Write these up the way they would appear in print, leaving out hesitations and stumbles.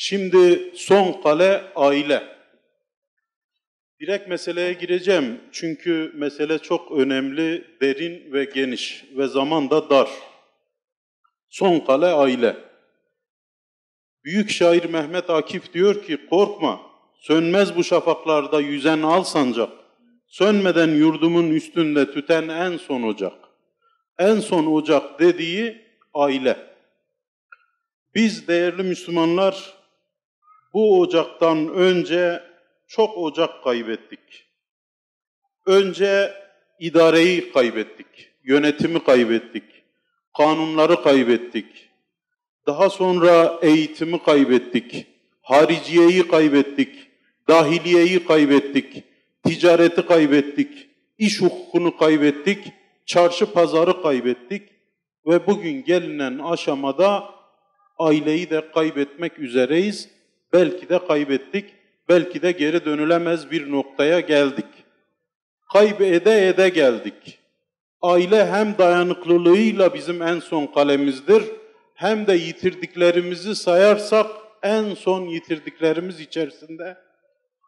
Şimdi son kale aile. Direkt meseleye gireceğim çünkü mesele çok önemli, derin ve geniş ve zaman da dar. Son kale aile. Büyük şair Mehmet Akif diyor ki, korkma, sönmez bu şafaklarda yüzen al sancak, sönmeden yurdumun üstünde tüten en son ocak. En son ocak dediği aile. Biz değerli Müslümanlar bu ocaktan önce çok ocak kaybettik. Önce idareyi kaybettik, yönetimi kaybettik, kanunları kaybettik. Daha sonra eğitimi kaybettik, hariciyeyi kaybettik, dahiliyeyi kaybettik, ticareti kaybettik, iş hukukunu kaybettik, çarşı pazarı kaybettik ve bugün gelinen aşamada aileyi de kaybetmek üzereyiz. Belki de kaybettik, belki de geri dönülemez bir noktaya geldik. Kaybede ede geldik. Aile hem dayanıklılığıyla bizim en son kalemizdir, hem de yitirdiklerimizi sayarsak en son yitirdiklerimiz içerisinde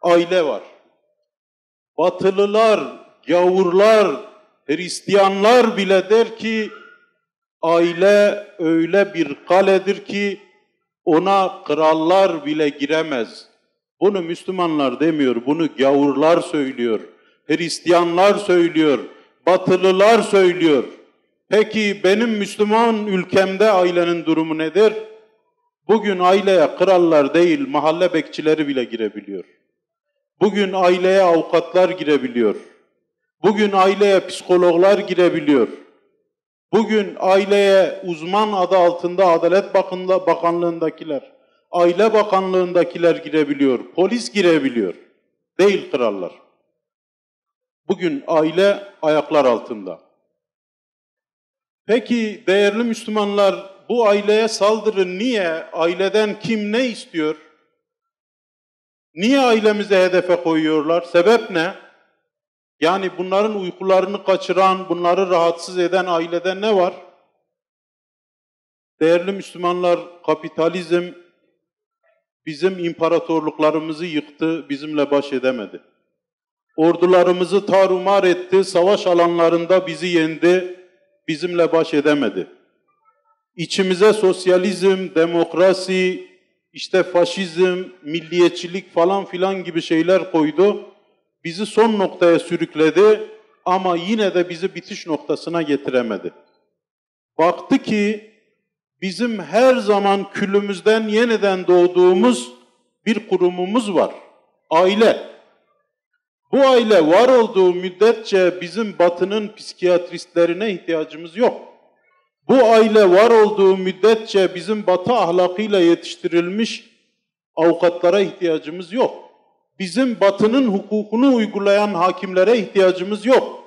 aile var. Batılılar, gavurlar, Hristiyanlar bile der ki aile öyle bir kaledir ki ona krallar bile giremez. Bunu Müslümanlar demiyor, bunu gavurlar söylüyor, Hristiyanlar söylüyor, Batılılar söylüyor. Peki benim Müslüman ülkemde ailenin durumu nedir? Bugün aileye krallar değil, mahalle bekçileri bile girebiliyor. Bugün aileye avukatlar girebiliyor. Bugün aileye psikologlar girebiliyor. Bugün aileye uzman adı altında Adalet Bakanlığındakiler, Aile Bakanlığındakiler girebiliyor, polis girebiliyor. Değil krallar. Bugün aile ayaklar altında. Peki değerli Müslümanlar, bu aileye saldırı niye? Aileden kim ne istiyor? Niye ailemize hedefe koyuyorlar? Sebep ne? Yani bunların uykularını kaçıran, bunları rahatsız eden ailede ne var? Değerli Müslümanlar, kapitalizm bizim imparatorluklarımızı yıktı, bizimle baş edemedi. Ordularımızı tarumar etti, savaş alanlarında bizi yendi, bizimle baş edemedi. İçimize sosyalizm, demokrasi, işte faşizm, milliyetçilik falan filan gibi şeyler koydu. Bizi son noktaya sürükledi ama yine de bizi bitiş noktasına getiremedi. Baktı ki bizim her zaman külümüzden yeniden doğduğumuz bir kurumumuz var. Aile. Bu aile var olduğu müddetçe bizim Batı'nın psikiyatristlerine ihtiyacımız yok. Bu aile var olduğu müddetçe bizim Batı ahlakıyla yetiştirilmiş avukatlara ihtiyacımız yok. Bizim Batı'nın hukukunu uygulayan hakimlere ihtiyacımız yok.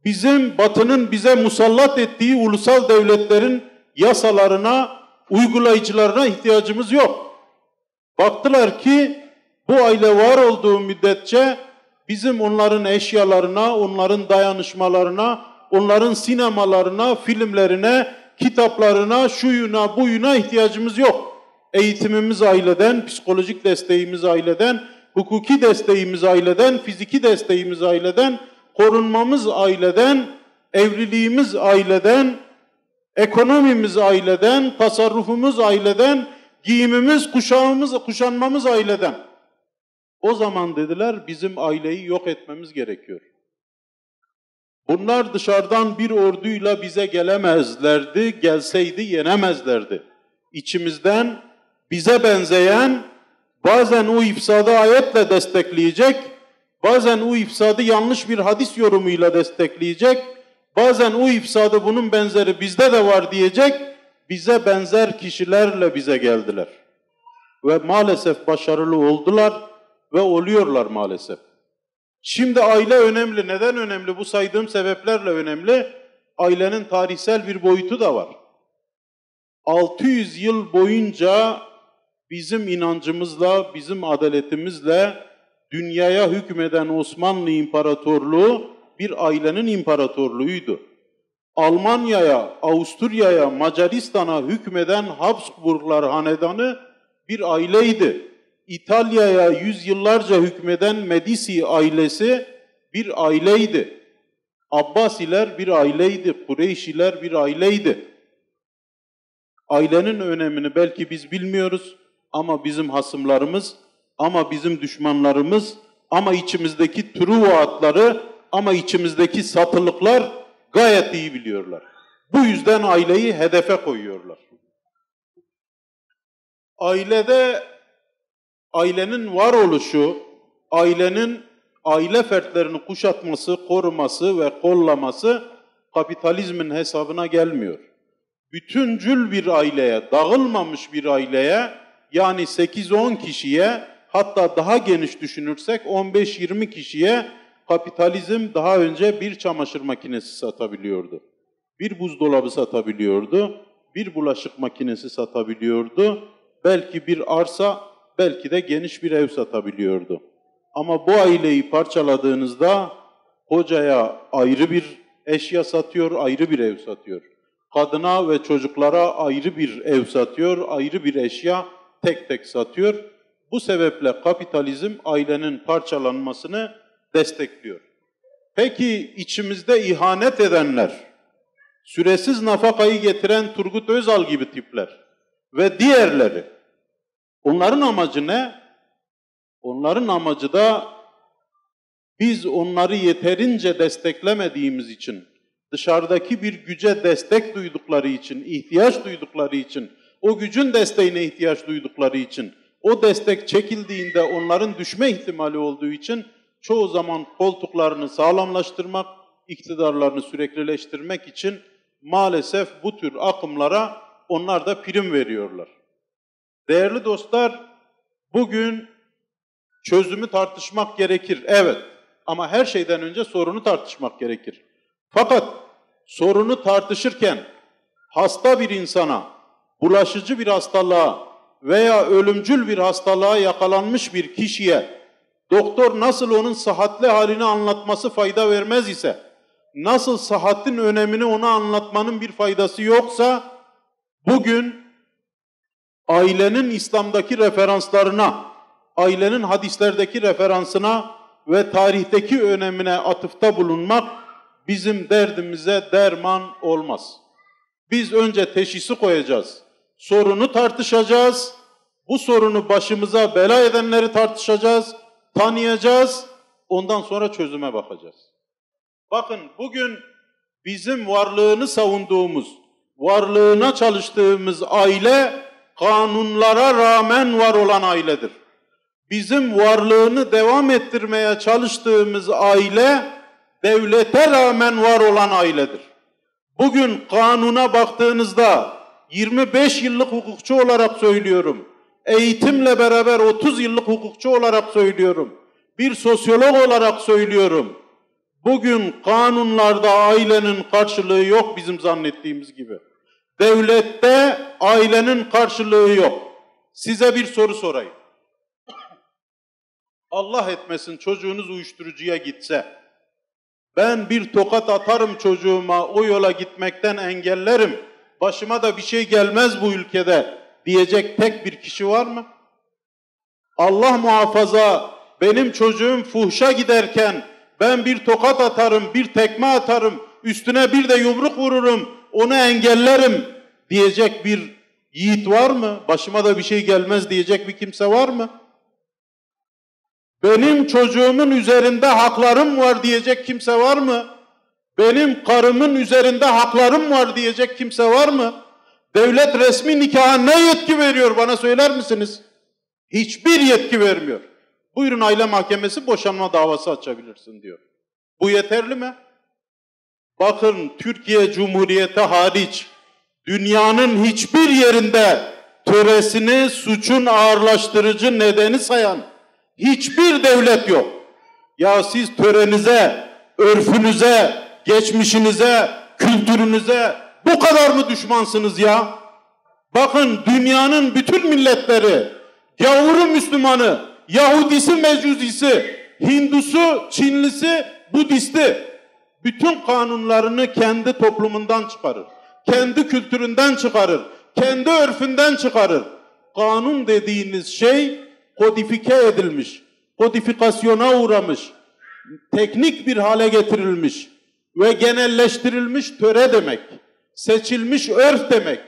Bizim Batı'nın bize musallat ettiği ulusal devletlerin yasalarına, uygulayıcılarına ihtiyacımız yok. Baktılar ki bu aile var olduğu müddetçe bizim onların eşyalarına, onların dayanışmalarına, onların sinemalarına, filmlerine, kitaplarına, şuyuna, buyuna ihtiyacımız yok. Eğitimimiz aileden, psikolojik desteğimiz aileden, hukuki desteğimiz aileden, fiziki desteğimiz aileden, korunmamız aileden, evliliğimiz aileden, ekonomimiz aileden, tasarrufumuz aileden, giyimimiz, kuşanmamız aileden. O zaman dediler bizim aileyi yok etmemiz gerekiyor. Bunlar dışarıdan bir orduyla bize gelemezlerdi, gelseydi yenemezlerdi. İçimizden bize benzeyen, bazen o ifsadı ayetle destekleyecek, bazen o ifsadı yanlış bir hadis yorumuyla destekleyecek, bazen o ifsadı bunun benzeri bizde de var diyecek, bize benzer kişilerle bize geldiler. Ve maalesef başarılı oldular ve oluyorlar maalesef. Şimdi aile önemli. Neden önemli? Bu saydığım sebeplerle önemli. Ailenin tarihsel bir boyutu da var. 600 yıl boyunca bizim inancımızla, bizim adaletimizle dünyaya hükmeden Osmanlı İmparatorluğu bir ailenin imparatorluğuydu. Almanya'ya, Avusturya'ya, Macaristan'a hükmeden Habsburglar hanedanı bir aileydi. İtalya'ya yüzyıllarca hükmeden Medici ailesi bir aileydi. Abbasiler bir aileydi, Kureyşiler bir aileydi. Ailenin önemini belki biz bilmiyoruz ama bizim hasımlarımız, ama bizim düşmanlarımız, ama içimizdeki truvatları, ama içimizdeki satılıklar gayet iyi biliyorlar. Bu yüzden aileyi hedefe koyuyorlar. Ailenin varoluşu, aile fertlerini kuşatması, koruması ve kollaması kapitalizmin hesabına gelmiyor. Bütüncül bir aileye, dağılmamış bir aileye, yani 8-10 kişiye, hatta daha geniş düşünürsek 15-20 kişiye kapitalizm daha önce bir çamaşır makinesi satabiliyordu. Bir buzdolabı satabiliyordu, bir bulaşık makinesi satabiliyordu, belki bir arsa, belki de geniş bir ev satabiliyordu. Ama bu aileyi parçaladığınızda kocaya ayrı bir eşya satıyor, ayrı bir ev satıyor. Kadına ve çocuklara ayrı bir ev satıyor, ayrı bir eşya tek tek satıyor. Bu sebeple kapitalizm ailenin parçalanmasını destekliyor. Peki içimizde ihanet edenler, süresiz nafakayı getiren Turgut Özal gibi tipler ve diğerleri, onların amacı ne? Onların amacı da biz onları yeterince desteklemediğimiz için, dışarıdaki bir güce destek duydukları için, ihtiyaç duydukları için, o gücün desteğine ihtiyaç duydukları için, o destek çekildiğinde onların düşme ihtimali olduğu için çoğu zaman koltuklarını sağlamlaştırmak, iktidarlarını süreklileştirmek için maalesef bu tür akımlara onlar da prim veriyorlar. Değerli dostlar, bugün çözümü tartışmak gerekir, evet. Ama her şeyden önce sorunu tartışmak gerekir. Fakat sorunu tartışırken hasta bir insana, bulaşıcı bir hastalığa veya ölümcül bir hastalığa yakalanmış bir kişiye doktor nasıl onun sıhhatli halini anlatması fayda vermez ise, nasıl sıhhatin önemini ona anlatmanın bir faydası yoksa, bugün ailenin İslam'daki referanslarına, ailenin hadislerdeki referansına ve tarihteki önemine atıfta bulunmak bizim derdimize derman olmaz. Biz önce teşhisi koyacağız, sorunu tartışacağız, bu sorunu başımıza bela edenleri tartışacağız, tanıyacağız, ondan sonra çözüme bakacağız. Bakın bugün bizim varlığını savunduğumuz, varlığına çalıştığımız aile, kanunlara rağmen var olan ailedir. Bizim varlığını devam ettirmeye çalıştığımız aile, devlete rağmen var olan ailedir. Bugün kanuna baktığınızda 25 yıllık hukukçu olarak söylüyorum, eğitimle beraber 30 yıllık hukukçu olarak söylüyorum, bir sosyolog olarak söylüyorum. Bugün kanunlarda ailenin karşılığı yok bizim zannettiğimiz gibi. Devlette ailenin karşılığı yok. Size bir soru sorayım. Allah etmesin çocuğunuz uyuşturucuya gitse, ben bir tokat atarım çocuğuma, o yola gitmekten engellerim, başıma da bir şey gelmez bu ülkede diyecek tek bir kişi var mı? Allah muhafaza, benim çocuğum fuhşa giderken ben bir tokat atarım, bir tekme atarım, üstüne bir de yumruk vururum, onu engellerim diyecek bir yiğit var mı? Başıma da bir şey gelmez diyecek bir kimse var mı? Benim çocuğumun üzerinde haklarım var diyecek kimse var mı? Benim karımın üzerinde haklarım var diyecek kimse var mı? Devlet resmi nikaha ne yetki veriyor bana söyler misiniz? Hiçbir yetki vermiyor. Buyurun aile mahkemesi boşanma davası açabilirsin diyor. Bu yeterli mi? Bakın Türkiye Cumhuriyeti hariç dünyanın hiçbir yerinde töresini suçun ağırlaştırıcı nedeni sayan hiçbir devlet yok. Ya siz törenize, örfünüze, geçmişinize, kültürünüze bu kadar mı düşmansınız ya? Bakın dünyanın bütün milletleri, gavuru Müslümanı, Yahudisi, Mecusisi, Hindusu, Çinlisi, Budisti, bütün kanunlarını kendi toplumundan çıkarır, kendi kültüründen çıkarır, kendi örfünden çıkarır. kanun dediğiniz şey kodifike edilmiş, kodifikasyona uğramış, teknik bir hale getirilmiş ve genelleştirilmiş töre demek, seçilmiş örf demek.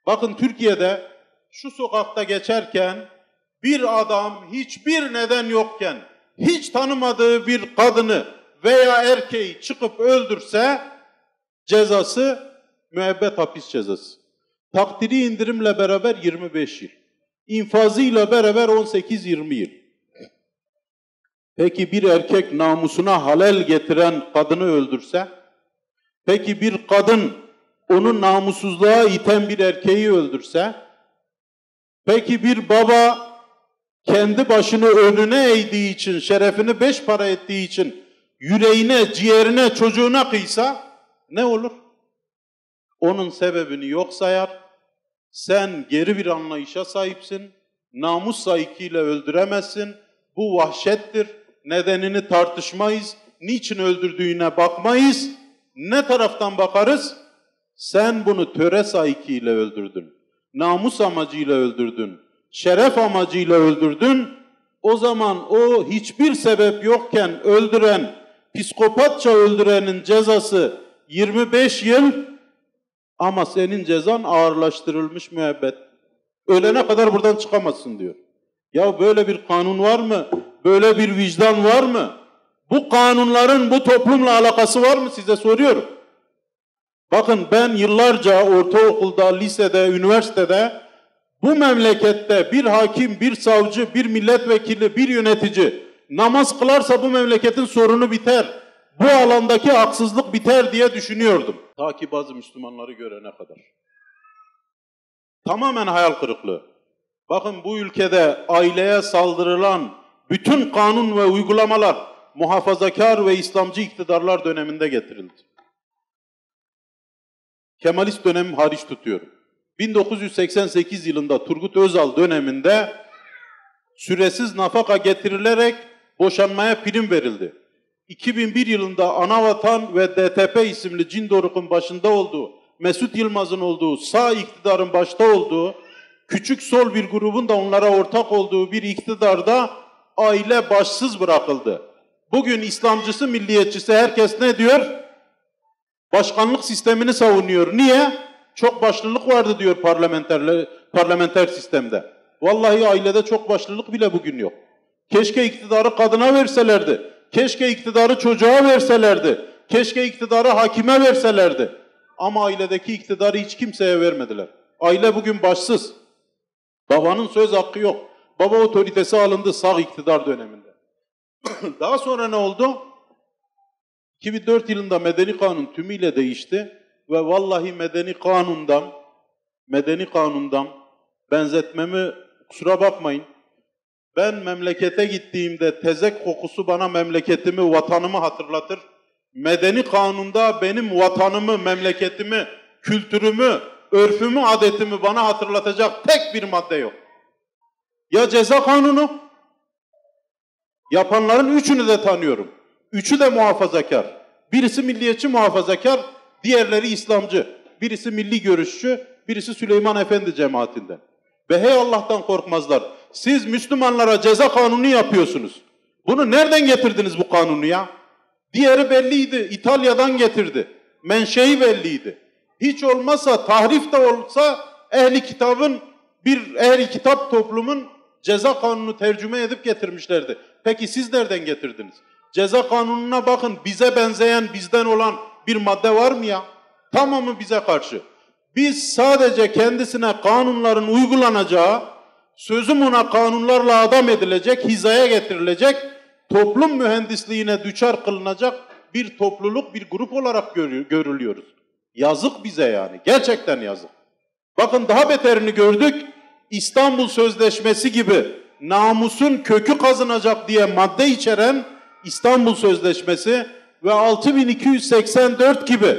Bakın Türkiye'de şu sokakta geçerken bir adam hiçbir neden yokken hiç tanımadığı bir kadını veya erkeği çıkıp öldürse cezası müebbet hapis cezası. Takdiri indirimle beraber 25 yıl. İnfazıyla beraber 18-20 yıl. Peki bir erkek namusuna halel getiren kadını öldürse? Peki bir kadın onu namussuzluğa iten bir erkeği öldürse? Peki bir baba kendi başını önüne eğdiği için, şerefini 5 para ettiği için yüreğine, ciğerine, çocuğuna kıysa ne olur? Onun sebebini yok sayar. Sen geri bir anlayışa sahipsin. Namus sahikiyle öldüremezsin. Bu vahşettir. Nedenini tartışmayız. Niçin öldürdüğüne bakmayız. Ne taraftan bakarız? Sen bunu töre sahikiyle öldürdün. Namus amacıyla öldürdün. Şeref amacıyla öldürdün. O zaman o hiçbir sebep yokken öldüren, psikopatça öldürenin cezası 25 yıl ama senin cezan ağırlaştırılmış müebbet. Ölene kadar buradan çıkamazsın diyor. Ya böyle bir kanun var mı? Böyle bir vicdan var mı? Bu kanunların bu toplumla alakası var mı size soruyorum. Bakın ben yıllarca ortaokulda, lisede, üniversitede bu memlekette bir hakim, bir savcı, bir milletvekili, bir yönetici namaz kılarsa bu memleketin sorunu biter. Bu alandaki haksızlık biter diye düşünüyordum. Ta ki bazı Müslümanları görene kadar. Tamamen hayal kırıklığı. Bakın bu ülkede aileye saldırılan bütün kanun ve uygulamalar muhafazakar ve İslamcı iktidarlar döneminde getirildi. Kemalist dönemi hariç tutuyorum. 1988 yılında Turgut Özal döneminde süresiz nafaka getirilerek boşanmaya prim verildi. 2001 yılında Anavatan ve DTP isimli Cindoruk'un başında olduğu, Mesut Yılmaz'ın olduğu, sağ iktidarın başta olduğu, küçük sol bir grubun da onlara ortak olduğu bir iktidarda aile başsız bırakıldı. Bugün İslamcısı, milliyetçisi herkes ne diyor? Başkanlık sistemini savunuyor. Niye? Çok başlılık vardı diyor parlamenter sistemde. Vallahi ailede çok başlılık bile bugün yok. Keşke iktidarı kadına verselerdi. Keşke iktidarı çocuğa verselerdi. Keşke iktidarı hakime verselerdi. Ama ailedeki iktidarı hiç kimseye vermediler. Aile bugün başsız. Babanın söz hakkı yok. Baba otoritesi alındı sağ iktidar döneminde. Daha sonra ne oldu? 2004 yılında Medeni Kanun tümüyle değişti ve vallahi Medeni Kanun'dan benzetmemi kusura bakmayın. Ben memlekete gittiğimde tezek kokusu bana memleketimi, vatanımı hatırlatır. Medeni Kanun'da benim vatanımı, memleketimi, kültürümü, örfümü, adetimi bana hatırlatacak tek bir madde yok. Ya ceza kanunu, yapanların üçünü de tanıyorum. Üçü de muhafazakar. Birisi milliyetçi muhafazakar, diğerleri İslamcı. Birisi milli görüşçü, birisi Süleyman Efendi cemaatinden. Ve hey Allah'tan korkmazlar. Siz Müslümanlara ceza kanunu yapıyorsunuz. Bunu nereden getirdiniz bu kanunu ya? Diğeri belliydi, İtalya'dan getirdi. Menşei belliydi. Hiç olmazsa tahrif de olsa ehli kitap toplumun ceza kanunu tercüme edip getirmişlerdi. Peki siz nereden getirdiniz? Ceza kanununa bakın, bize benzeyen, bizden olan bir madde var mı ya? Tamamı bize karşı. Biz sadece kendisine kanunların uygulanacağı, sözüm ona kanunlarla adam edilecek, hizaya getirilecek, toplum mühendisliğine düçar kılınacak bir topluluk, bir grup olarak görülüyoruz. Yazık bize yani, gerçekten yazık. Bakın daha beterini gördük, İstanbul Sözleşmesi gibi namusun kökü kazınacak diye madde içeren İstanbul Sözleşmesi ve 6284 gibi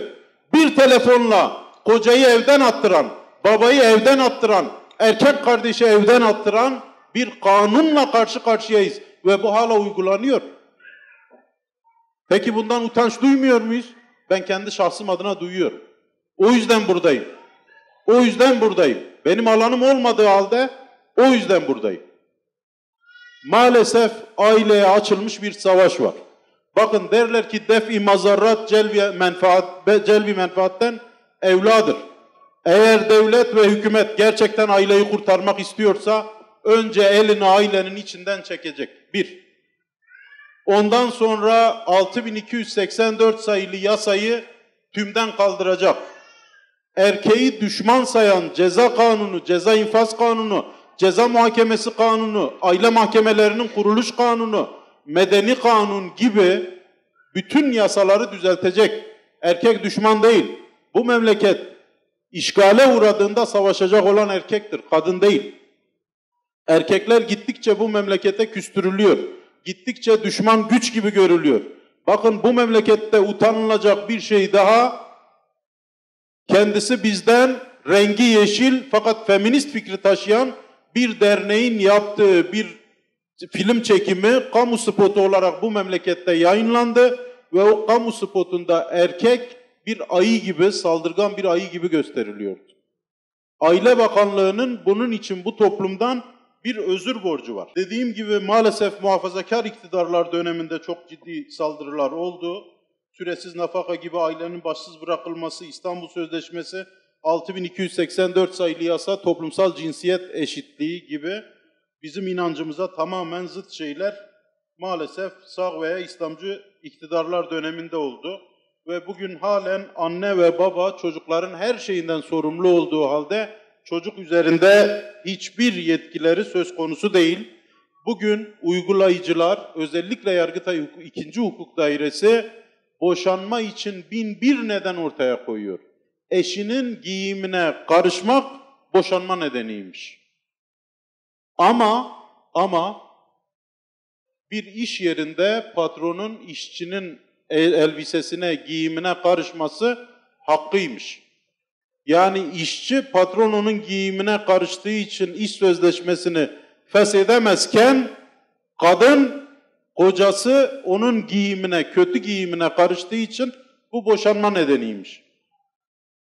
bir telefonla kocayı evden attıran, babayı evden attıran, erkek kardeşi evden attıran bir kanunla karşı karşıyayız ve bu hala uygulanıyor. Peki bundan utanç duymuyor muyuz? Ben kendi şahsım adına duyuyorum. O yüzden buradayım. Benim alanım olmadığı halde O yüzden buradayım. Maalesef aileye açılmış bir savaş var. Bakın derler ki def-i mazarrat celbi menfaatten evladır. Eğer devlet ve hükümet gerçekten aileyi kurtarmak istiyorsa önce elini ailenin içinden çekecek. Bir. Ondan sonra 6284 sayılı yasayı tümden kaldıracak. Erkeği düşman sayan ceza kanunu, ceza infaz kanunu, ceza muhakemesi kanunu, aile mahkemelerinin kuruluş kanunu, medeni kanun gibi bütün yasaları düzeltecek. Erkek düşman değil. Bu memleket işgale uğradığında savaşacak olan erkektir, kadın değil. Erkekler gittikçe bu memlekete küstürülüyor. Gittikçe düşman güç gibi görülüyor. Bakın bu memlekette utanılacak bir şey daha, kendisi bizden rengi yeşil fakat feminist fikri taşıyan bir derneğin yaptığı bir film çekimi kamu spotu olarak bu memlekette yayınlandı ve o kamu spotunda erkek bir ayı gibi, saldırgan bir ayı gibi gösteriliyordu. Aile Bakanlığı'nın bunun için bu toplumdan bir özür borcu var. Dediğim gibi maalesef muhafazakar iktidarlar döneminde çok ciddi saldırılar oldu. Süresiz nafaka gibi ailenin başsız bırakılması, İstanbul Sözleşmesi, 6284 sayılı yasa, toplumsal cinsiyet eşitliği gibi bizim inancımıza tamamen zıt şeyler maalesef sağ veya İslamcı iktidarlar döneminde oldu. Ve bugün halen anne ve baba çocukların her şeyinden sorumlu olduğu halde çocuk üzerinde hiçbir yetkileri söz konusu değil. Bugün uygulayıcılar, özellikle Yargıtay 2. Hukuk Dairesi boşanma için 1001 neden ortaya koyuyor. Eşinin giyimine karışmak boşanma nedeniymiş. Ama bir iş yerinde patronun işçinin elbisesine, giyimine karışması hakkıymış. Yani işçi patronunun giyimine karıştığı için iş sözleşmesini feshedemezken kadın kocası onun giyimine, kötü giyimine karıştığı için bu boşanma nedeniymiş.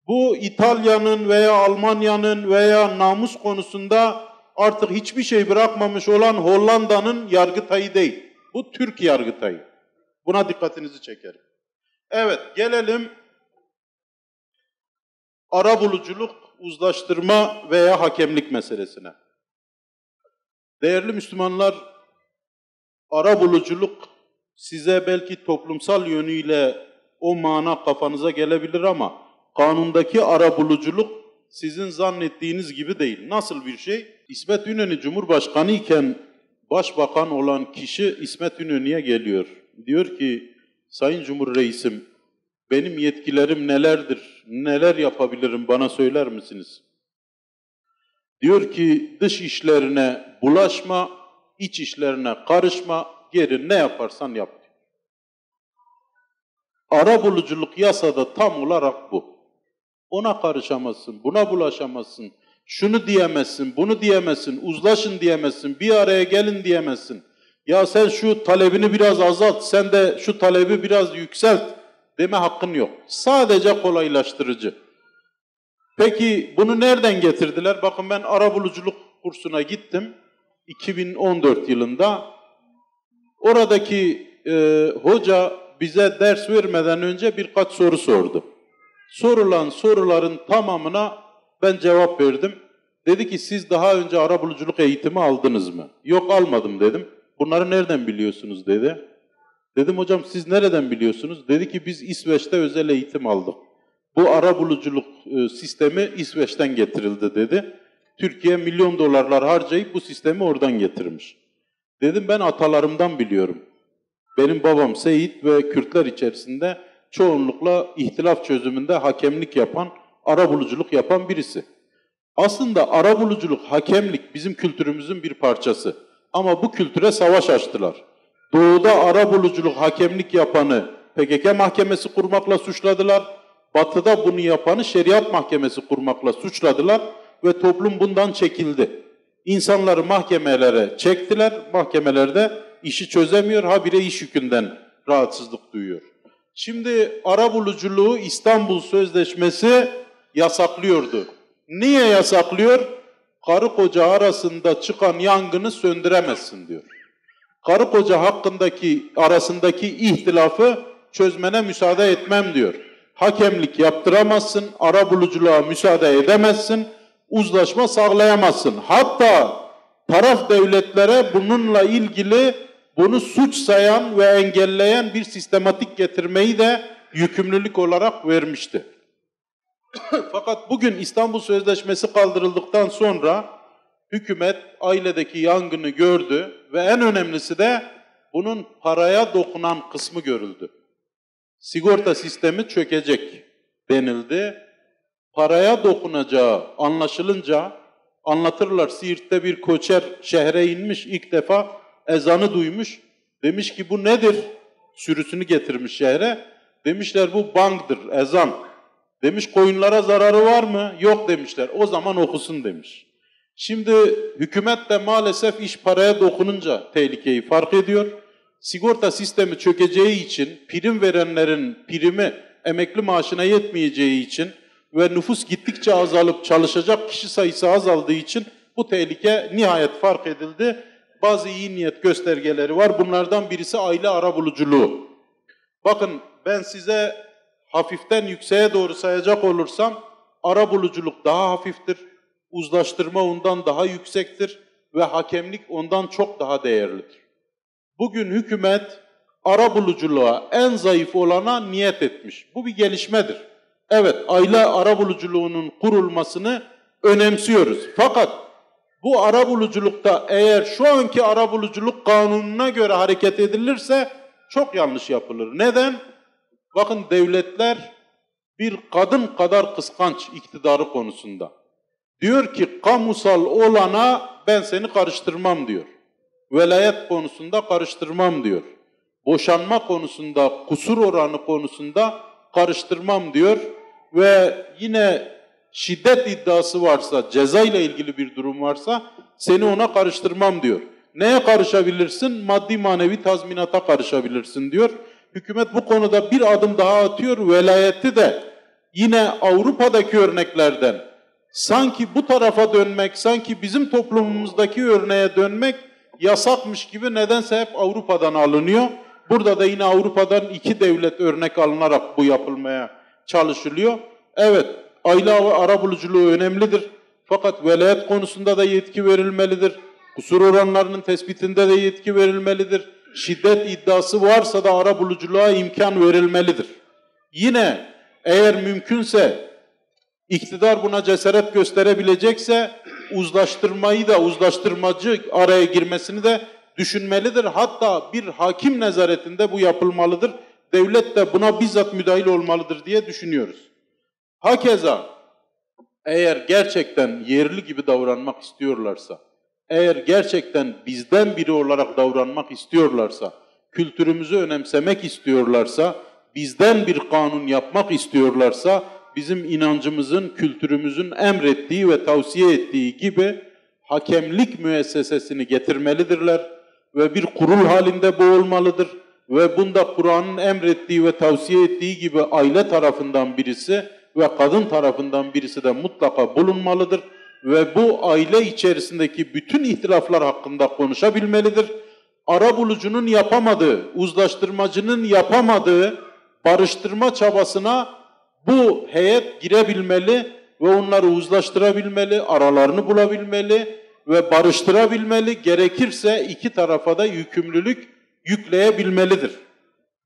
Bu İtalya'nın veya Almanya'nın veya namus konusunda artık hiçbir şey bırakmamış olan Hollanda'nın Yargıtay'ı değil. Bu Türk Yargıtay'ı. Buna dikkatinizi çekerim. Evet, gelelim arabuluculuk, uzlaştırma veya hakemlik meselesine. Değerli Müslümanlar, arabuluculuk size belki toplumsal yönüyle o mana kafanıza gelebilir ama kanundaki arabuluculuk sizin zannettiğiniz gibi değil. Nasıl bir şey? İsmet İnönü Cumhurbaşkanı iken başbakan olan kişi İsmet İnönü'ye geliyor. Diyor ki, Sayın Cumhurreisim, benim yetkilerim nelerdir, neler yapabilirim bana söyler misiniz? Diyor ki, dış işlerine bulaşma, iç işlerine karışma, geri ne yaparsan yap. Arabuluculuk yasada tam olarak bu. Ona karışamazsın, buna bulaşamazsın, şunu diyemezsin, bunu diyemezsin, uzlaşın diyemezsin, bir araya gelin diyemezsin. Ya sen şu talebini biraz azalt, sen de şu talebi biraz yükselt deme hakkın yok. Sadece kolaylaştırıcı. Peki bunu nereden getirdiler? Bakın ben arabuluculuk kursuna gittim 2014 yılında. Oradaki hoca bize ders vermeden önce birkaç soru sordu. Sorulan soruların tamamına ben cevap verdim. Dedi ki siz daha önce arabuluculuk eğitimi aldınız mı? Yok almadım dedim. Bunları nereden biliyorsunuz dedi. Dedim hocam siz nereden biliyorsunuz? Dedi ki biz İsveç'te özel eğitim aldık. Bu arabuluculuk sistemi İsveç'ten getirildi dedi. Türkiye milyon dolarlar harcayıp bu sistemi oradan getirmiş. Dedim ben atalarımdan biliyorum. Benim babam Seyit ve Kürtler içerisinde çoğunlukla ihtilaf çözümünde hakemlik yapan, arabuluculuk yapan birisi. Aslında arabuluculuk, hakemlik bizim kültürümüzün bir parçası. Ama bu kültüre savaş açtılar. Doğuda arabuluculuk, hakemlik yapanı PKK mahkemesi kurmakla suçladılar. Batıda bunu yapanı şeriat mahkemesi kurmakla suçladılar ve toplum bundan çekildi. İnsanları mahkemelere çektiler, mahkemelerde işi çözemiyor, habire iş yükünden rahatsızlık duyuyor. Şimdi arabuluculuğu İstanbul Sözleşmesi yasaklıyordu. Niye yasaklıyor? karı koca arasında çıkan yangını söndüremezsin diyor. Karı koca arasındaki ihtilafı çözmene müsaade etmem diyor. Hakemlik yaptıramazsın, arabuluculuğa müsaade edemezsin, uzlaşma sağlayamazsın. Hatta taraf devletlere bununla ilgili bunu suç sayan ve engelleyen bir sistematik getirmeyi de yükümlülük olarak vermişti. Fakat bugün İstanbul Sözleşmesi kaldırıldıktan sonra hükümet ailedeki yangını gördü ve en önemlisi de bunun paraya dokunan kısmı görüldü. Sigorta sistemi çökecek denildi. Paraya dokunacağı anlaşılınca, anlatırlar, Siirt'te bir koçer şehre inmiş, ilk defa ezanı duymuş. Demiş ki bu nedir? Sürüsünü getirmiş şehre. Demişler bu bangdır, ezan. Demiş koyunlara zararı var mı? Yok demişler. O zaman okusun demiş. Şimdi hükümet de maalesef iş paraya dokununca tehlikeyi fark ediyor. Sigorta sistemi çökeceği için, prim verenlerin primi emekli maaşına yetmeyeceği için ve nüfus gittikçe azalıp çalışacak kişi sayısı azaldığı için bu tehlike nihayet fark edildi. Bazı iyi niyet göstergeleri var. Bunlardan birisi aile arabuluculuğu. Bakın ben size hafiften yükseğe doğru sayacak olursam arabuluculuk daha hafiftir, uzlaştırma ondan daha yüksektir ve hakemlik ondan çok daha değerlidir. Bugün hükümet arabuluculuğa en zayıf olana niyet etmiş. Bu bir gelişmedir. Evet, aile arabuluculuğunun kurulmasını önemsiyoruz. Fakat bu arabuluculukta eğer şu anki arabuluculuk kanununa göre hareket edilirse çok yanlış yapılır. Neden? Bakın devletler bir kadın kadar kıskanç iktidarı konusunda. Diyor ki kamusal olana ben seni karıştırmam diyor. Velayet konusunda karıştırmam diyor. Boşanma konusunda, kusur oranı konusunda karıştırmam diyor. Ve yine şiddet iddiası varsa, ceza ile ilgili bir durum varsa seni ona karıştırmam diyor. Neye karışabilirsin? Maddi manevi tazminata karışabilirsin diyor. Hükümet bu konuda bir adım daha atıyor. Velayeti de yine Avrupa'daki örneklerden sanki bu tarafa dönmek, sanki bizim toplumumuzdaki örneğe dönmek yasakmış gibi nedense hep Avrupa'dan alınıyor. Burada da yine Avrupa'dan iki devlet örnek alınarak bu yapılmaya çalışılıyor. Evet, aile arabuluculuğu önemlidir. Fakat velayet konusunda da yetki verilmelidir. Kusur oranlarının tespitinde de yetki verilmelidir. Şiddet iddiası varsa da arabuluculuğa imkan verilmelidir. Yine eğer mümkünse iktidar buna cesaret gösterebilecekse uzlaştırmayı da uzlaştırmacı araya girmesini de düşünmelidir. Hatta bir hakim nezaretinde bu yapılmalıdır. Devlet de buna bizzat müdahil olmalıdır diye düşünüyoruz. Hakeza eğer gerçekten yerli gibi davranmak istiyorlarsa, eğer gerçekten bizden biri olarak davranmak istiyorlarsa, kültürümüzü önemsemek istiyorlarsa, bizden bir kanun yapmak istiyorlarsa, bizim inancımızın, kültürümüzün emrettiği ve tavsiye ettiği gibi hakemlik müessesesini getirmelidirler ve bir kurul halinde bu olmalıdır ve bunda Kur'an'ın emrettiği ve tavsiye ettiği gibi aile tarafından birisi ve kadın tarafından birisi de mutlaka bulunmalıdır ve bu aile içerisindeki bütün ihtilaflar hakkında konuşabilmelidir. Arabulucunun yapamadığı, uzlaştırmacının yapamadığı barıştırma çabasına bu heyet girebilmeli ve onları uzlaştırabilmeli, aralarını bulabilmeli ve barıştırabilmeli, gerekirse iki tarafa da yükümlülük yükleyebilmelidir.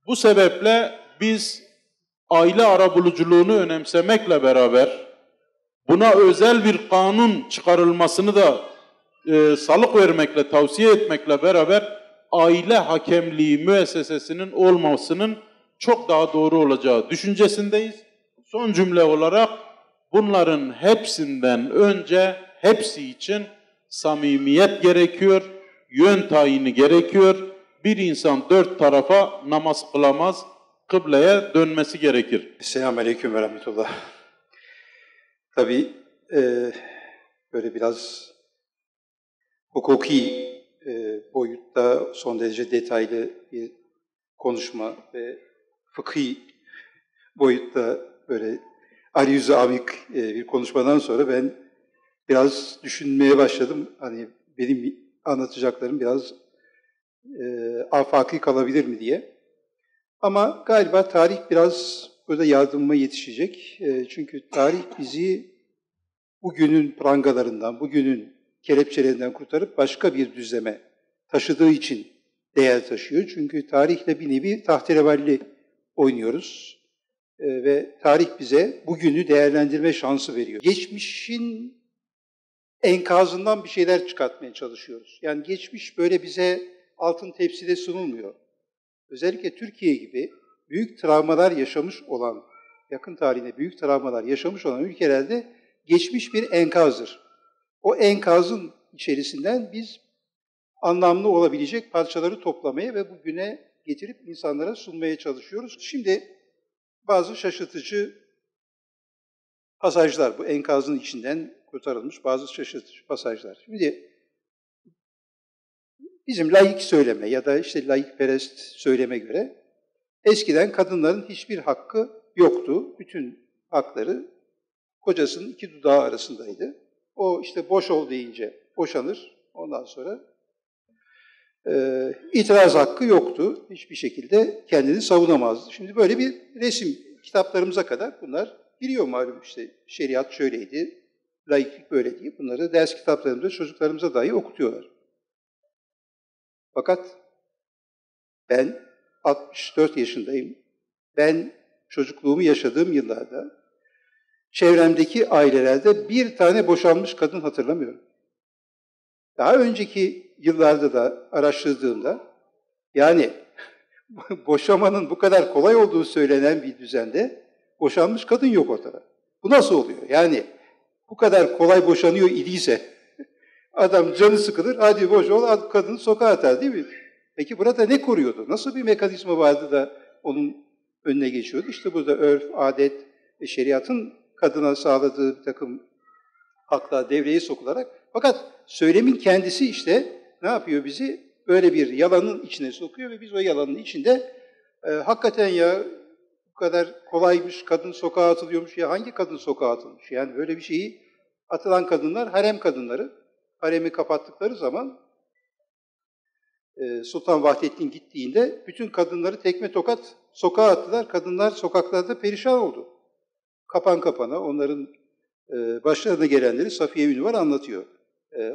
Bu sebeple biz aile arabuluculuğunu önemsemekle beraber, buna özel bir kanun çıkarılmasını da salık vermekle, tavsiye etmekle beraber aile hakemliği müessesesinin olmasının çok daha doğru olacağı düşüncesindeyiz. Son cümle olarak bunların hepsinden önce hepsi için samimiyet gerekiyor, yön tayini gerekiyor. Bir insan dört tarafa namaz kılamaz, kıbleye dönmesi gerekir. Selamünaleyküm ve rahmetullah. Tabii böyle biraz hukuki boyutta son derece detaylı bir konuşma ve fıkhi boyutta böyle ariyüzü amik bir konuşmadan sonra ben biraz düşünmeye başladım. Hani benim anlatacaklarım biraz afaki kalabilir mi diye. Ama galiba tarih biraz burada yardımıma yetişecek. Çünkü tarih bizi bugünün prangalarından, bugünün kelepçelerinden kurtarıp başka bir düzleme taşıdığı için değer taşıyor. Çünkü tarihle bir nevi tahterevalli oynuyoruz. Ve tarih bize bugünü değerlendirme şansı veriyor. Geçmişin enkazından bir şeyler çıkartmaya çalışıyoruz. Yani geçmiş böyle bize altın tepside sunulmuyor. Özellikle Türkiye gibi büyük travmalar yaşamış olan, yakın tarihinde büyük travmalar yaşamış olan ülkelerde geçmiş bir enkazdır. O enkazın içerisinden biz anlamlı olabilecek parçaları toplamaya ve bugüne getirip insanlara sunmaya çalışıyoruz. Şimdi bazı şaşırtıcı pasajlar, bu enkazın içinden kurtarılmış bazı şaşırtıcı pasajlar. Şimdi bizim laik söyleme ya da işte laikperest söyleme göre eskiden kadınların hiçbir hakkı yoktu. Bütün hakları kocasının iki dudağı arasındaydı. O işte boş ol deyince boşanır. Ondan sonra itiraz hakkı yoktu. Hiçbir şekilde kendini savunamazdı. Şimdi böyle bir resim kitaplarımıza kadar bunlar giriyor malum, işte şeriat şöyleydi, laiklik böyle diye. Bunları ders kitaplarımızda çocuklarımıza dahi okutuyorlar. Fakat ben 64 yaşındayım. Ben çocukluğumu yaşadığım yıllarda çevremdeki ailelerde bir tane boşanmış kadın hatırlamıyorum. Daha önceki yıllarda da araştırdığımda, yani boşamanın bu kadar kolay olduğu söylenen bir düzende boşanmış kadın yok ortada. Bu nasıl oluyor? Yani bu kadar kolay boşanıyor idiyse adam canı sıkılır, hadi boş ol, kadını sokağa atar değil mi? Peki burada ne koruyordu? Nasıl bir mekanizma vardı da onun önüne geçiyordu? İşte burada örf, adet ve şeriatın kadına sağladığı bir takım haklar devreye sokularak. Fakat söylemin kendisi işte ne yapıyor bizi? Böyle bir yalanın içine sokuyor ve biz o yalanın içinde hakikaten ya bu kadar kolaymış, kadın sokağa atılıyormuş, ya hangi kadın sokağa atılmış? Yani böyle bir şeyi atılan kadınlar harem kadınları. Haremi kapattıkları zaman Sultan Vahdettin gittiğinde bütün kadınları tekme tokat sokağa attılar. Kadınlar sokaklarda perişan oldu. Kapan kapana onların başlarına gelenleri Safiye Ünvar anlatıyor.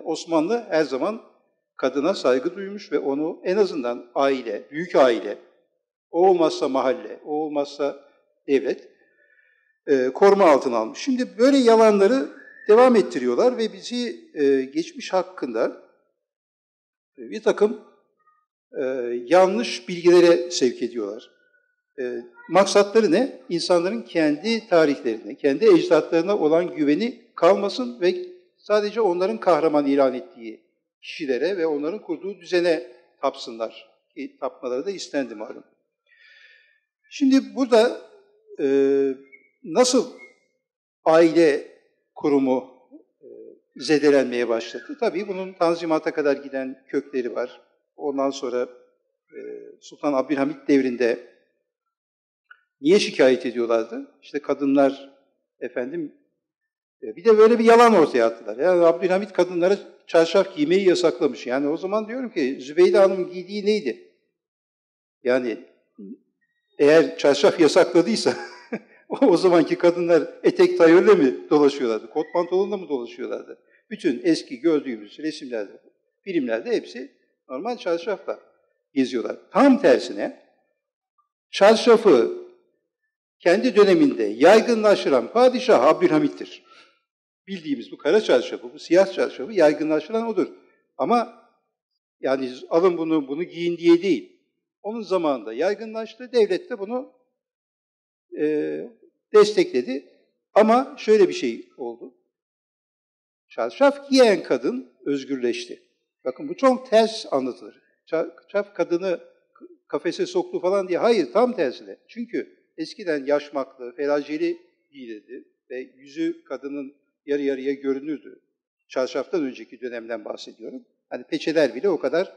Osmanlı her zaman kadına saygı duymuş ve onu en azından aile, büyük aile, o olmazsa mahalle, o olmazsa devlet koruma altına almış. Şimdi böyle yalanları devam ettiriyorlar ve bizi geçmiş hakkında bir takım yanlış bilgilere sevk ediyorlar. Maksatları ne? İnsanların kendi tarihlerine, kendi ecdatlarına olan güveni kalmasın ve sadece onların kahraman ilan ettiği kişilere ve onların kurduğu düzene tapsınlar. Ki tapmaları da istendi malum. Şimdi burada nasıl aile kurumu zedelenmeye başladı? Tabii bunun Tanzimat'a kadar giden kökleri var. Ondan sonra Sultan Abdülhamit devrinde niye şikayet ediyorlardı? İşte kadınlar efendim bir de böyle bir yalan ortaya attılar. Yani Abdülhamit kadınlara çarşaf giymeyi yasaklamış. Yani o zaman diyorum ki Zübeyde Hanım'ın giydiği neydi? Yani eğer çarşaf yasakladıysa o zamanki kadınlar etek tayörle mi dolaşıyorlardı? Kot pantolonla mı dolaşıyorlardı? Bütün eski gördüğümüz resimlerde, filmlerde hepsi normal çarşafla geziyorlar. Tam tersine çarşafı kendi döneminde yaygınlaştıran padişah Abdülhamit'tir. Bildiğimiz bu kara çarşafı, bu siyah çarşafı yaygınlaştıran odur. Ama yani alın bunu giyin diye değil. Onun zamanında yaygınlaştı, devlet de bunu destekledi. Ama şöyle bir şey oldu. Çarşaf giyen kadın özgürleşti. Bakın bu çok ters anlatılır. Çarşaf kadını kafese soktu falan diye. Hayır, tam tersine. Çünkü eskiden yaşmaklı, felaceli giyilirdi ve yüzü kadının yarı yarıya görünürdü. Çarşaftan önceki dönemden bahsediyorum. Hani peçeler bile o kadar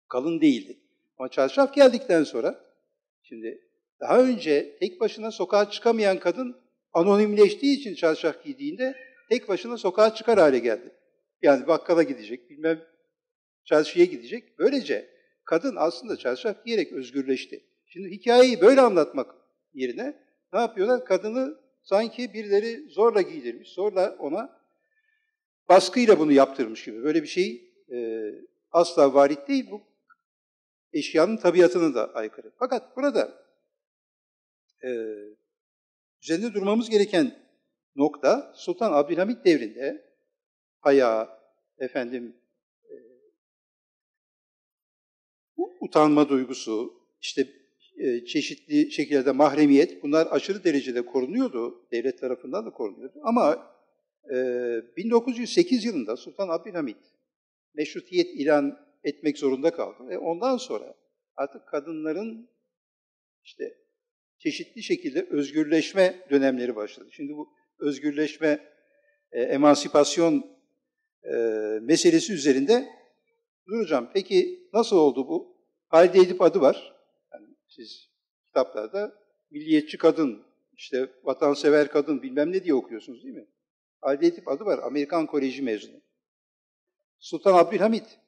kalın değildi. Ama çarşaf geldikten sonra, şimdi daha önce tek başına sokağa çıkamayan kadın anonimleştiği için çarşaf giydiğinde tek başına sokağa çıkar hale geldi. Yani bakkala gidecek, bilmem çarşıya gidecek. Böylece kadın aslında çarşaf giyerek özgürleşti. Şimdi hikayeyi böyle anlatmak yerine ne yapıyorlar? Kadını sanki birileri zorla giydirmiş, zorla ona baskıyla bunu yaptırmış gibi. Böyle bir şey asla varit değil. Bu eşyanın tabiatına da aykırı. Fakat burada üzerinde durmamız gereken nokta Sultan Abdülhamit devrinde haya, utanma duygusu, işte çeşitli şekillerde mahremiyet, bunlar aşırı derecede korunuyordu, devlet tarafından da korunuyordu. Ama 1908 yılında Sultan Abdülhamit meşrutiyet ilan etmek zorunda kaldı ve ondan sonra artık kadınların işte çeşitli şekilde özgürleşme dönemleri başladı. Şimdi bu özgürleşme, emansipasyon meselesi üzerinde duracağım. Peki nasıl oldu bu? Halide Edip adı var. Yani siz kitaplarda milliyetçi kadın, işte vatansever kadın bilmem ne diye okuyorsunuz değil mi? Halide Edip adı var. Amerikan Koleji mezunu. Sultan Abdülhamit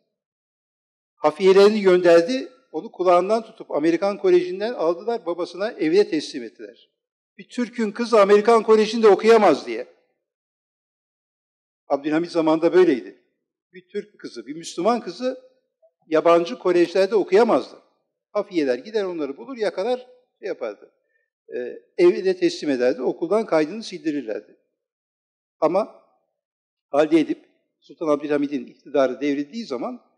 hafiyelerini gönderdi. Onu kulağından tutup Amerikan Koleji'nden aldılar, babasına evine teslim ettiler. Bir Türk'ün kızı Amerikan Koleji'nde okuyamaz diye. Abdülhamit zamanında böyleydi. Bir Türk kızı, bir Müslüman kızı yabancı kolejlerde okuyamazdı. Hafiyeler gider onları bulur, yakalar, şey yapardı. Evine teslim ederdi, okuldan kaydını sildirirlerdi. Ama Halide Edip, Sultan Abdülhamid'in iktidarı devrildiği zaman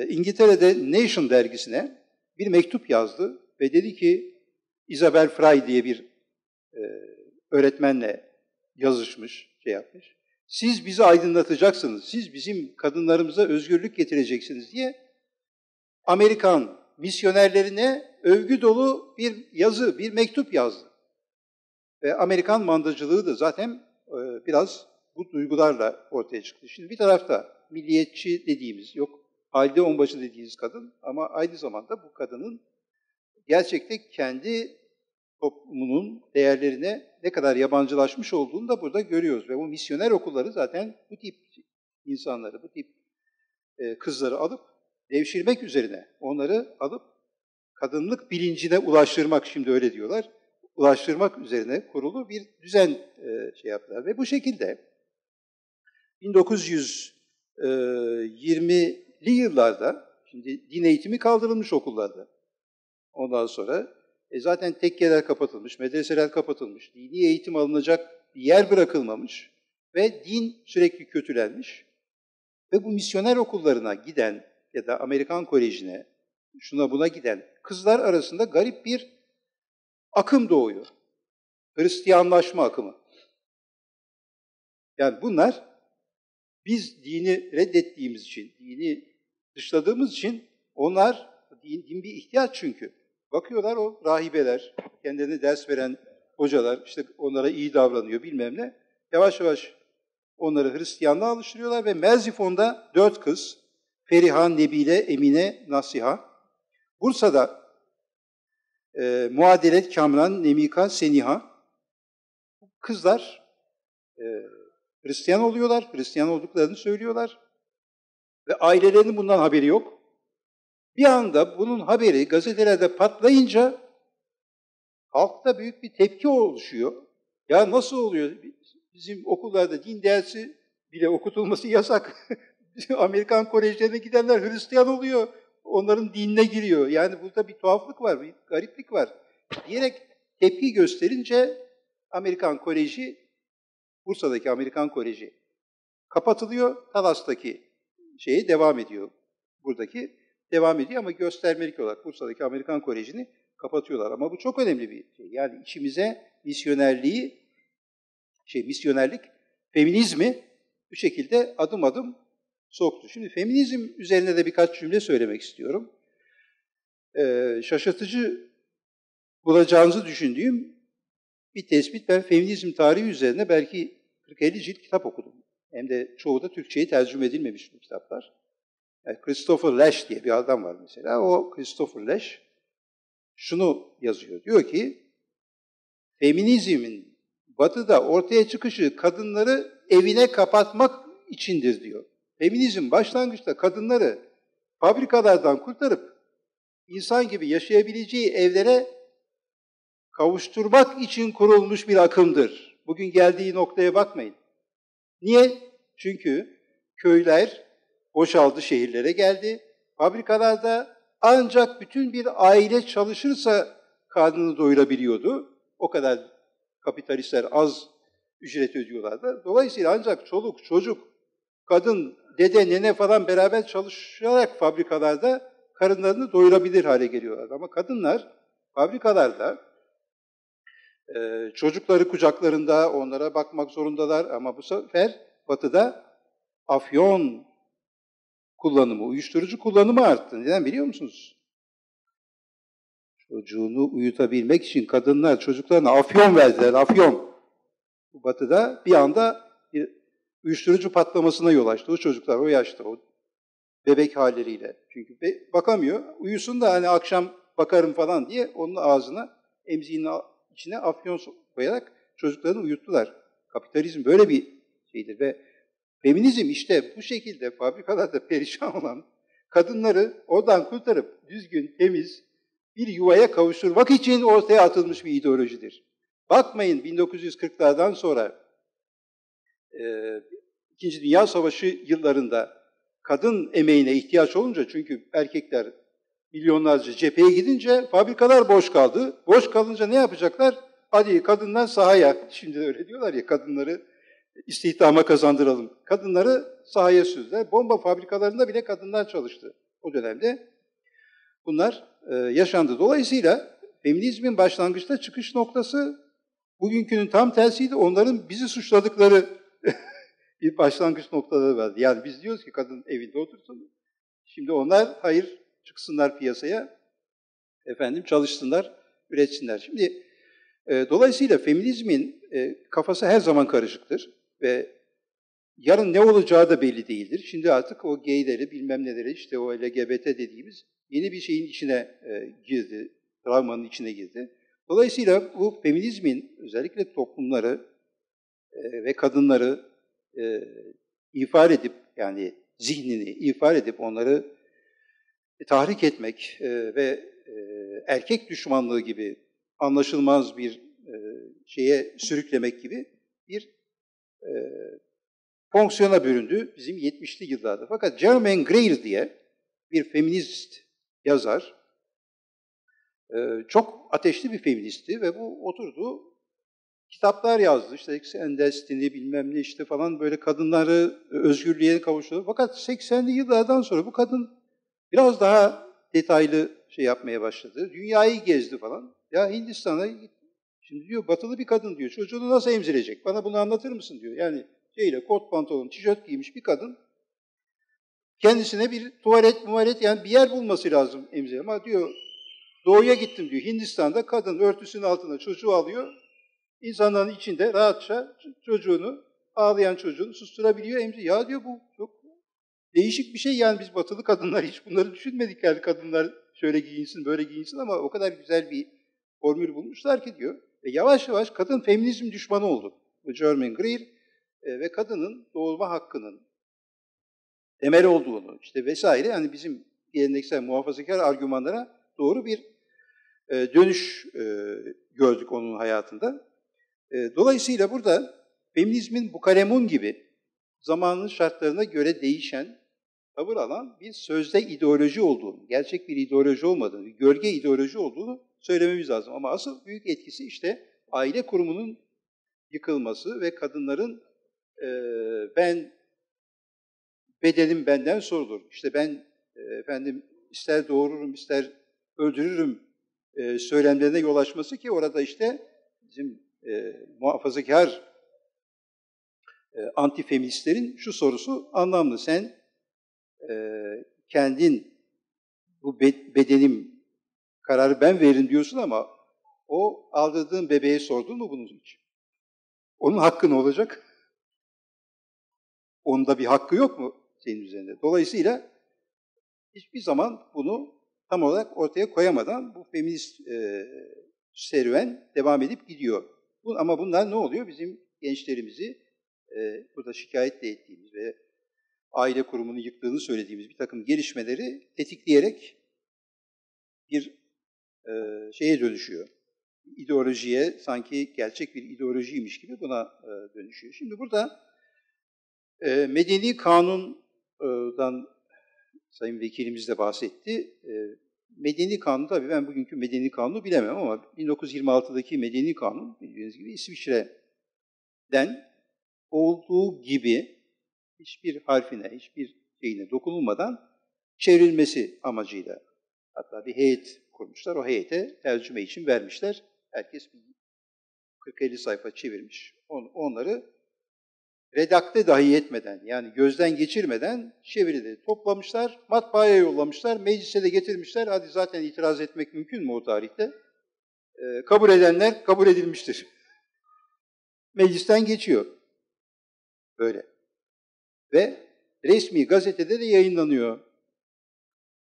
İngiltere'de Nation dergisine bir mektup yazdı ve dedi ki Isabel Fry diye bir öğretmenle yazışmış, şey yapmış. Siz bizi aydınlatacaksınız, siz bizim kadınlarımıza özgürlük getireceksiniz diye Amerikan misyonerlerine övgü dolu bir yazı, bir mektup yazdı. Ve Amerikan mandacılığı da zaten biraz bu duygularla ortaya çıktı. Şimdi bir tarafta milliyetçi dediğimiz, yok Halide Onbaşı dediğimiz kadın ama aynı zamanda bu kadının gerçekten kendi toplumunun değerlerine ne kadar yabancılaşmış olduğunu da burada görüyoruz. Ve bu misyoner okulları zaten bu tip insanları, bu tip kızları alıp devşirmek üzerine, onları alıp kadınlık bilincine ulaştırmak, şimdi öyle diyorlar, ulaştırmak üzerine kurulu bir düzen şey yaptılar. Ve bu şekilde 1920'li yıllarda, şimdi din eğitimi kaldırılmış okullarda. Ondan sonra zaten tekkeler kapatılmış, medreseler kapatılmış, dini eğitim alınacak bir yer bırakılmamış ve din sürekli kötülenmiş. Ve bu misyoner okullarına giden ya da Amerikan Koleji'ne, şuna buna giden kızlar arasında garip bir akım doğuyor. Hristiyanlaşma akımı. Yani bunlar biz dini reddettiğimiz için, dini dışladığımız için onlar, din bir ihtiyaç çünkü. Bakıyorlar o rahibeler, kendilerine ders veren hocalar, işte onlara iyi davranıyor bilmem ne. Yavaş yavaş onları Hristiyanlığa alıştırıyorlar ve Merzifon'da 4 kız, Feriha, Nebile, Emine, Nasiha. Bursa'da Muadelet, Kamran, Nemika, Seniha. Kızlar Hristiyan oluyorlar, Hristiyan olduklarını söylüyorlar ve ailelerinin bundan haberi yok. Bir anda bunun haberi gazetelerde patlayınca halkta büyük bir tepki oluşuyor. Ya nasıl oluyor? Bizim okullarda din dersi bile okutulması yasak. Amerikan kolejlerine gidenler Hristiyan oluyor. Onların dinine giriyor. Yani burada bir tuhaflık var, bir gariplik var. Diyerek tepki gösterince Amerikan Koleji, Bursa'daki Amerikan Koleji kapatılıyor. Talas'taki şeyi devam ediyor. Buradaki devam ediyor ama göstermelik olarak Bursa'daki Amerikan Koleji'ni kapatıyorlar. Ama bu çok önemli bir şey. Yani içimize misyonerlik, feminizmi bu şekilde adım adım soktu. Şimdi feminizm üzerine de birkaç cümle söylemek istiyorum. Şaşırtıcı bulacağınızı düşündüğüm bir tespit. Ben feminizm tarihi üzerine belki 40-50 cilt kitap okudum. Hem de çoğu da Türkçe'ye tercüme edilmemiş bu kitaplar. Yani Christopher Lasch diye bir adam var mesela. O Christopher Lasch şunu yazıyor. Diyor ki, feminizmin Batı'da ortaya çıkışı kadınları evine kapatmak içindir diyor. Feminizm başlangıçta kadınları fabrikalardan kurtarıp insan gibi yaşayabileceği evlere kavuşturmak için kurulmuş bir akımdır. Bugün geldiği noktaya bakmayın. Niye? Çünkü köyler boşaldı, şehirlere geldi. Fabrikalarda ancak bütün bir aile çalışırsa karnını doyurabiliyordu. O kadar kapitalistler az ücret ödüyorlardı. Dolayısıyla ancak çoluk, çocuk, kadın, dede, nene falan beraber çalışarak fabrikalarda karınlarını doyurabilir hale geliyorlar. Ama kadınlar fabrikalarda çocukları kucaklarında, onlara bakmak zorundalar. Ama bu sefer Batı'da afyon kullanımı, uyuşturucu kullanımı arttı. Neden biliyor musunuz? Çocuğunu uyutabilmek için kadınlar çocuklarına afyon verdiler, afyon. Batı'da bir anda bir uyuşturucu patlamasına yol açtı. O çocuklar o yaşta, o bebek halleriyle. Çünkü bakamıyor. Uyusun da hani akşam bakarım falan diye onun ağzına, emziğinin içine afyon koyarak çocuklarını uyuttular. Kapitalizm böyle bir şeydir ve feminizm işte bu şekilde fabrikalarda perişan olan kadınları oradan kurtarıp düzgün, temiz bir yuvaya kavuşturmak için ortaya atılmış bir ideolojidir. Bakmayın 1940'lardan sonra İkinci Dünya Savaşı yıllarında kadın emeğine ihtiyaç olunca, çünkü erkekler milyonlarca cepheye gidince fabrikalar boş kaldı. Boş kalınca ne yapacaklar? Hadi kadınlar sahaya. Şimdi de öyle diyorlar ya, kadınları istihdama kazandıralım. Kadınları sahaya sürdüler. Bomba fabrikalarında bile kadınlar çalıştı o dönemde. Bunlar yaşandı. Dolayısıyla feminizmin başlangıçta çıkış noktası bugünkünün tam tersiydi. Onların bizi suçladıkları bir başlangıç noktaları vardı. Yani biz diyoruz ki kadın evinde otursun. Şimdi onlar hayır, çıksınlar piyasaya, efendim çalışsınlar, üretsinler. Şimdi dolayısıyla feminizmin kafası her zaman karışıktır ve yarın ne olacağı da belli değildir. Şimdi artık o gayleri, bilmem neleri, işte o LGBT dediğimiz yeni bir şeyin içine girdi, travmanın içine girdi. Dolayısıyla bu feminizmin özellikle toplumları ve kadınları ifade edip, yani zihnini ifade edip onları tahrik etmek ve erkek düşmanlığı gibi anlaşılmaz bir şeye sürüklemek gibi bir fonksiyona büründü bizim 70'li yıllarda. Fakat Germaine Greer diye bir feminist yazar, çok ateşli bir feministti ve bu oturdu, kitaplar yazdı. İşte Sex and Destiny bilmem ne işte falan, böyle kadınları özgürlüğe kavuşturdu. Fakat 80'li yıllardan sonra bu kadın biraz daha detaylı şey yapmaya başladı. Dünyayı gezdi falan. Ya Hindistan'a gitti. Şimdi diyor batılı bir kadın diyor. Çocuğunu nasıl emzirecek? Bana bunu anlatır mısın diyor. Yani kot pantolon, tişört giymiş bir kadın kendisine bir tuvalet, yani bir yer bulması lazım emzire. Ama diyor doğuya gittim diyor. Hindistan'da kadın örtüsünün altına çocuğu alıyor. İnsanların içinde rahatça çocuğunu, ağlayan çocuğunu susturabiliyor, emziriyor. Ya diyor bu çok değişik bir şey, yani biz batılı kadınlar hiç bunları düşünmedik, yani kadınlar şöyle giyinsin, böyle giyinsin, ama o kadar güzel bir formül bulmuşlar ki diyor. Ve yavaş yavaş kadın feminizm düşmanı oldu. Bu Germaine Greer ve kadının doğurma hakkının temel olduğunu işte vesaire, yani bizim geleneksel muhafazakar argümanlara doğru bir dönüş gördük onun hayatında. Dolayısıyla burada feminizmin bukalemun gibi zamanın şartlarına göre değişen, tavır alan bir sözde ideoloji olduğunu, gerçek bir ideoloji olmadığını, gölge ideoloji olduğunu söylememiz lazım. Ama asıl büyük etkisi işte aile kurumunun yıkılması ve kadınların bedenim benden sorulur. İşte ben efendim ister doğururum, ister öldürürüm söylemlerine yol açması, ki orada işte bizim muhafazakar antifeministlerin şu sorusu anlamlı. Sen kendin bu bedenim, kararı ben verin diyorsun ama o aldırdığın bebeğe sordun mu bunun için? Onun hakkı ne olacak? Onun da bir hakkı yok mu senin üzerinde? Dolayısıyla hiçbir zaman bunu tam olarak ortaya koyamadan bu feminist serüven devam edip gidiyor. Ama bunlar ne oluyor? Bizim gençlerimizi burada şikayet de ettiğimiz ve aile kurumunu yıktığını söylediğimiz bir takım gelişmeleri tetikleyerek bir şeye dönüşüyor. İdeolojiye, sanki gerçek bir ideolojiymiş gibi buna dönüşüyor. Şimdi burada medeni kanundan Sayın Vekilimiz de bahsetti. Medeni kanun, tabii ben bugünkü medeni kanunu bilemem ama 1926'daki medeni kanun bildiğiniz gibi İsviçre'den olduğu gibi hiçbir harfine, hiçbir şeyine dokunulmadan çevrilmesi amacıyla hatta bir heyet kurmuşlar. O heyete tercüme için vermişler. Herkes 40-50 sayfa çevirmiş. Onları redakte dahi etmeden, yani gözden geçirmeden çevirileri toplamışlar, matbaaya yollamışlar, meclise de getirmişler. Hadi zaten itiraz etmek mümkün mü o tarihte? Kabul edenler kabul edilmiştir. Meclisten geçiyor. Böyle. Ve resmi gazetede de yayınlanıyor.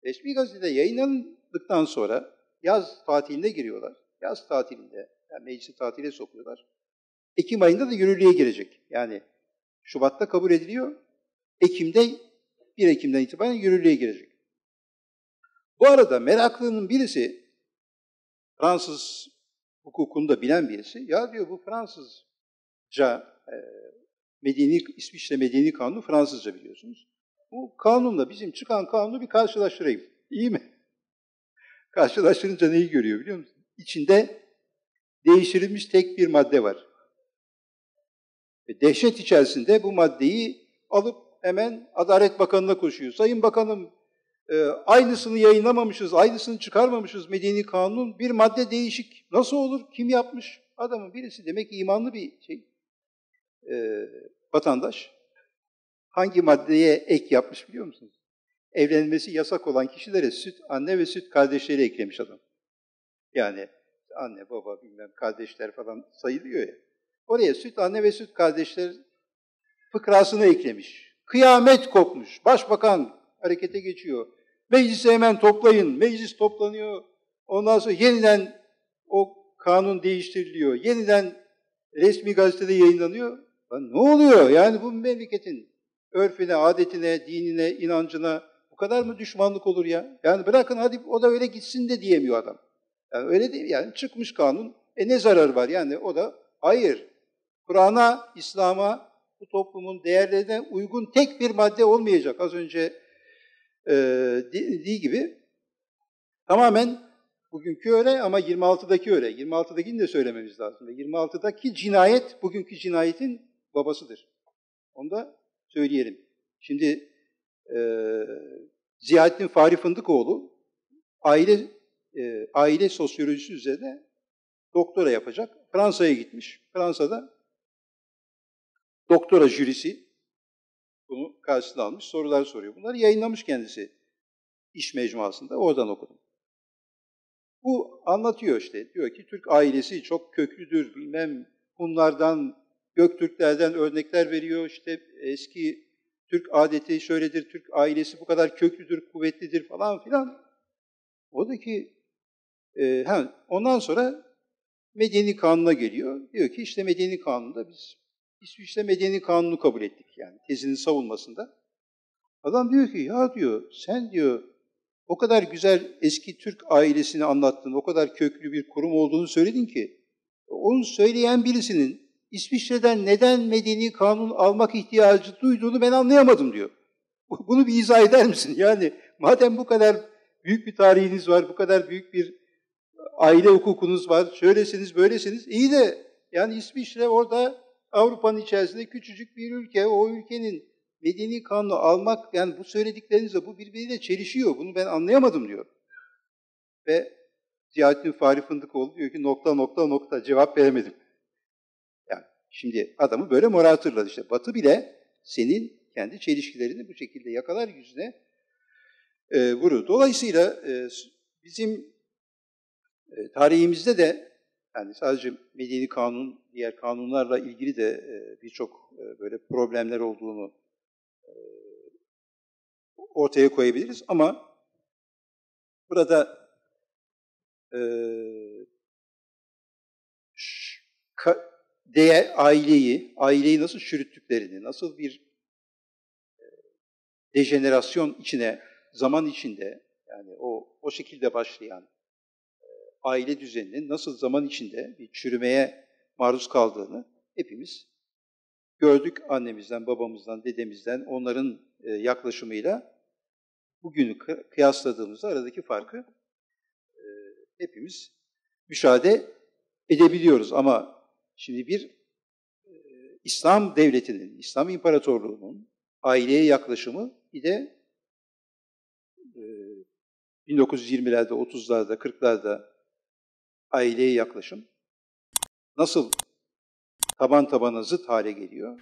Resmi gazetede yayınlandıktan sonra yaz tatiline giriyorlar. Yaz tatilinde, yani meclisi tatile sokuyorlar. Ekim ayında da yürürlüğe girecek. Yani Şubat'ta kabul ediliyor. 1 Ekim'den itibaren yürürlüğe girecek. Bu arada meraklının birisi, Fransız hukukunu da bilen birisi, ya diyor bu Fransızca, İsviçre Medeni Kanunu Fransızca biliyorsunuz. Bu kanunla bizim çıkan kanunu bir karşılaştırayım. İyi mi? Karşılaştırınca neyi görüyor biliyor musun? İçinde değiştirilmiş tek bir madde var. Dehşet içerisinde bu maddeyi alıp hemen Adalet Bakanı'na koşuyor. Sayın Bakanım, aynısını yayınlamamışız, aynısını çıkarmamışız Medeni Kanun'un. Bir madde değişik. Nasıl olur? Kim yapmış? Adamın birisi demek ki imanlı bir vatandaş. Hangi maddeye ek yapmış biliyor musunuz? Evlenmesi yasak olan kişilere süt anne ve süt kardeşleri eklemiş adam. Yani anne, baba, bilmem kardeşler falan sayılıyor ya. Oraya süt anne ve süt kardeşler fıkrasını eklemiş. Kıyamet kopmuş. Başbakan harekete geçiyor. Meclisi hemen toplayın. Meclis toplanıyor. Ondan sonra yeniden o kanun değiştiriliyor. Yeniden resmi gazetede yayınlanıyor. Ne oluyor? Yani bu memleketin örfüne, adetine, dinine, inancına bu kadar mı düşmanlık olur ya? Yani bırakın hadi o da öyle gitsin de diyemiyor adam. Yani öyle değil. Yani çıkmış kanun. Ne zararı var? Yani o da hayır. Kur'an'a, İslam'a, bu toplumun değerlerine uygun tek bir madde olmayacak. Az önce dediği gibi tamamen bugünkü öyle ama 26'daki öyle. 26'dakini de söylememiz lazım. 26'daki cinayet bugünkü cinayetin babasıdır. Onu da söyleyelim. Şimdi Ziyaettin Fahri Fındıkoğlu aile sosyolojisi üzerine doktora yapacak. Fransa'ya gitmiş. Fransa'da doktora jürisi bunu karşısına almış, sorular soruyor. Bunları yayınlamış kendisi iş mecmuasında, oradan okudum. Bu anlatıyor işte, diyor ki Türk ailesi çok köklüdür, bilmem Hunlardan, Göktürklerden örnekler veriyor. İşte eski Türk adeti şöyledir, Türk ailesi bu kadar köklüdür, kuvvetlidir falan filan. Oradaki, ondan sonra Medeni Kanun'a geliyor. Diyor ki işte Medeni Kanun'da biz İsviçre Medeni Kanunu kabul ettik yani tezinin savunmasında. Adam diyor ki ya diyor sen diyor o kadar güzel eski Türk ailesini anlattın, o kadar köklü bir kurum olduğunu söyledin ki onu söyleyen birisinin İsviçre'den neden Medeni Kanun almak ihtiyacı duyduğunu ben anlayamadım diyor. Bunu bir izah eder misin? Yani madem bu kadar büyük bir tarihiniz var, bu kadar büyük bir aile hukukunuz var, şöylesiniz, böylesiniz. İyi de yani İsviçre orada Avrupa'nın içerisinde küçücük bir ülke, o ülkenin medeni kanunu almak, yani bu söylediklerinizle bu birbiriyle çelişiyor. Bunu ben anlayamadım diyor. Ve Ziyaettin Fahri Fındıkoğlu diyor ki nokta cevap veremedim. Yani şimdi adamı böyle moral hatırladı işte. Batı bile senin kendi çelişkilerini bu şekilde yakalar yüzüne vurur. Dolayısıyla bizim tarihimizde de yani sadece medeni kanun, diğer kanunlarla ilgili de birçok böyle problemler olduğunu ortaya koyabiliriz. Ama burada aileyi nasıl çürüttüklerini, nasıl bir dejenerasyon içine, zaman içinde, yani o şekilde başlayan aile düzeninin nasıl zaman içinde bir çürümeye maruz kaldığını hepimiz gördük annemizden, babamızdan, dedemizden, onların yaklaşımıyla bugünü kıyasladığımızda aradaki farkı hepimiz müşahede edebiliyoruz. Ama şimdi bir İslam devletinin, İslam İmparatorluğu'nun aileye yaklaşımı bir de 1920'lerde, 30'larda, 40'larda aileye yaklaşım nasıl taban tabana zıt hale geliyor?